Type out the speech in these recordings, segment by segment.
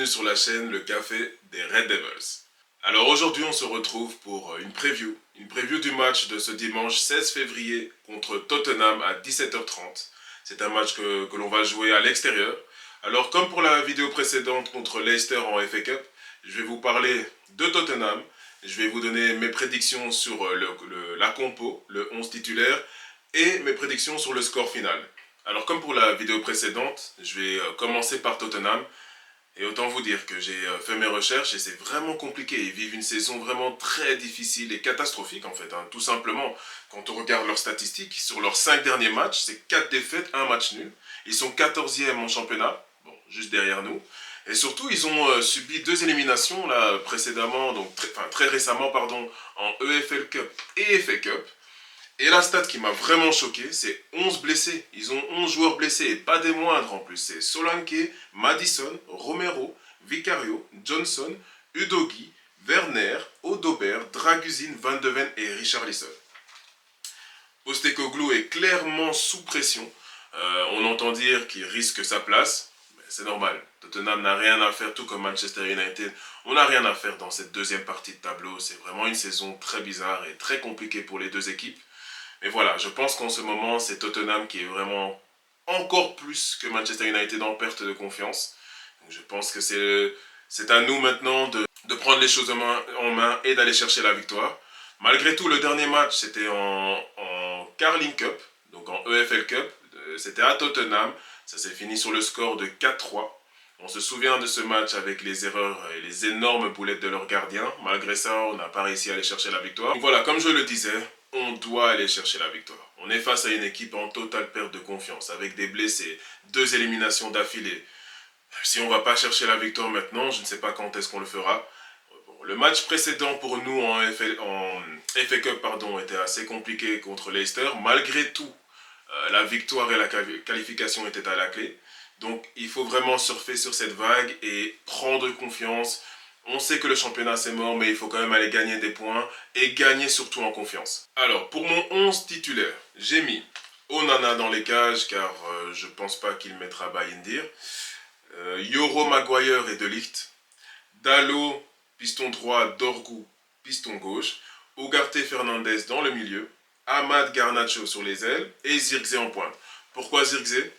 bienvenue sur la chaîne Le Café des Red Devils. Alors aujourd'hui on se retrouve pour une preview du match de ce dimanche 16 février contre Tottenham à 17h30. C'est un match que l'on va jouer à l'extérieur. Alors comme pour la vidéo précédente contre Leicester en FA Cup, je vais vous parler de Tottenham. Je vais vous donner mes prédictions sur la compo, le 11 titulaire, et mes prédictions sur le score final. Alors comme pour la vidéo précédente, je vais commencer par Tottenham. Et autant vous dire que j'ai fait mes recherches et c'est vraiment compliqué. Ils vivent une saison vraiment très difficile et catastrophique en fait. Tout simplement, quand on regarde leurs statistiques, sur leurs 5 derniers matchs, c'est 4 défaites, 1 match nul. Ils sont 14e en championnat, bon, juste derrière nous. Et surtout, ils ont subi 2 éliminations là, précédemment, donc très récemment, pardon, en EFL Cup et FA Cup. Et la stat qui m'a vraiment choqué, c'est 11 blessés. Ils ont 11 joueurs blessés et pas des moindres en plus. C'est Solanke, Madison, Romero, Vicario, Johnson, Udogi, Werner, Odobert, Dragusin, Van de Ven et Richarlison. Postecoglou est clairement sous pression. On entend dire qu'il risque sa place. C'est normal. Tottenham n'a rien à faire, tout comme Manchester United. On n'a rien à faire dans cette deuxième partie de tableau. C'est vraiment une saison très bizarre et très compliquée pour les deux équipes. Mais voilà, je pense qu'en ce moment, c'est Tottenham qui est vraiment encore plus que Manchester United en perte de confiance. Donc je pense que c'est à nous maintenant de prendre les choses en main et d'aller chercher la victoire. Malgré tout, le dernier match, c'était en Carling Cup, donc en EFL Cup. C'était à Tottenham. Ça s'est fini sur le score de 4-3. On se souvient de ce match avec les erreurs et les énormes boulettes de leur gardien. Malgré ça, on n'a pas réussi à aller chercher la victoire. Donc voilà, comme je le disais, on doit aller chercher la victoire. On est face à une équipe en totale perte de confiance, avec des blessés, 2 éliminations d'affilée. Si on ne va pas chercher la victoire maintenant, je ne sais pas quand est-ce qu'on le fera. Bon, le match précédent pour nous en FA Cup était assez compliqué contre Leicester. Malgré tout, la victoire et la qualification étaient à la clé. Donc il faut vraiment surfer sur cette vague et prendre confiance. On sait que le championnat c'est mort, mais il faut quand même aller gagner des points et gagner surtout en confiance. Alors pour mon 11 titulaire, j'ai mis Onana dans les cages car je pense pas qu'il mettra Bayindir. Yoro, Maguire et De Ligt. Dalot, piston droit, Dorgu, piston gauche. Ugarte Fernandez dans le milieu. Amad Garnacho sur les ailes et Zirkzee en pointe. Pourquoi Zirkzee?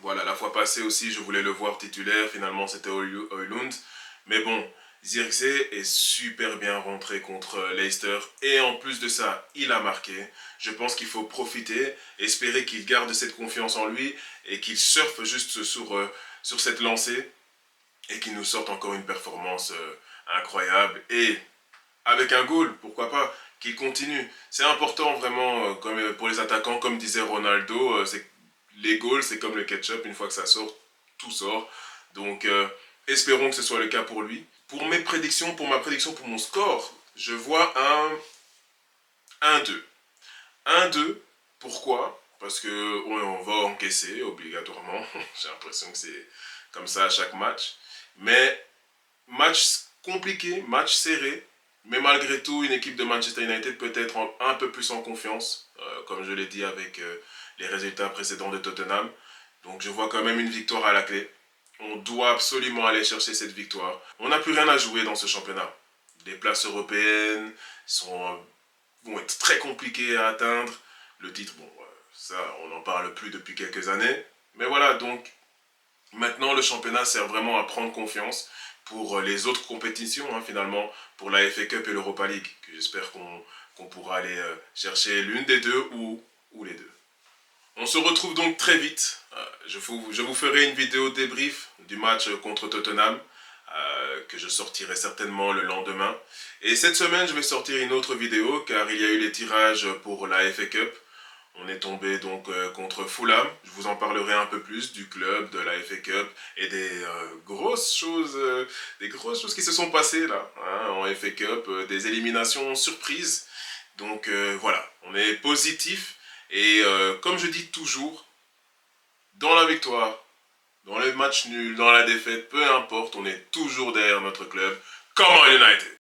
Voilà, la fois passée aussi, je voulais le voir titulaire. Finalement, c'était Højlund. Mais bon, Zirkzee est super bien rentré contre Leicester. Et en plus de ça, il a marqué. Je pense qu'il faut profiter, espérer qu'il garde cette confiance en lui et qu'il surfe juste sur cette lancée et qu'il nous sorte encore une performance incroyable. Et avec un goal, pourquoi pas, qu'il continue. C'est important vraiment, comme pour les attaquants, comme disait Ronaldo, les goals, c'est comme le ketchup, une fois que ça sort, tout sort. Donc, espérons que ce soit le cas pour lui. Pour ma prédiction, pour mon score, je vois un 1-2. 1-2, pourquoi? Parce qu'on va encaisser obligatoirement. J'ai l'impression que c'est comme ça à chaque match. Mais match compliqué, match serré. Mais malgré tout, une équipe de Manchester United peut être un peu plus en confiance, comme je l'ai dit avec les résultats précédents de Tottenham. Donc je vois quand même une victoire à la clé. On doit absolument aller chercher cette victoire. On n'a plus rien à jouer dans ce championnat. Les places européennes vont être très compliquées à atteindre. Le titre, bon, ça, on n'en parle plus depuis quelques années. Mais voilà, donc maintenant le championnat sert vraiment à prendre confiance pour les autres compétitions, finalement, pour la FA Cup et l'Europa League, que j'espère qu'on pourra aller chercher l'une des deux ou les deux. On se retrouve donc très vite. Je vous ferai une vidéo débrief du match contre Tottenham, que je sortirai certainement le lendemain. Et cette semaine, je vais sortir une autre vidéo, car il y a eu les tirages pour la FA Cup. On est tombé donc contre Fulham. Je vous en parlerai un peu plus du club, de la FA Cup et des grosses choses qui se sont passées là, en FA Cup, des éliminations surprises. Donc voilà, on est positif et comme je dis toujours, dans la victoire, dans les matchs nuls, dans la défaite, peu importe, on est toujours derrière notre club, comme en United.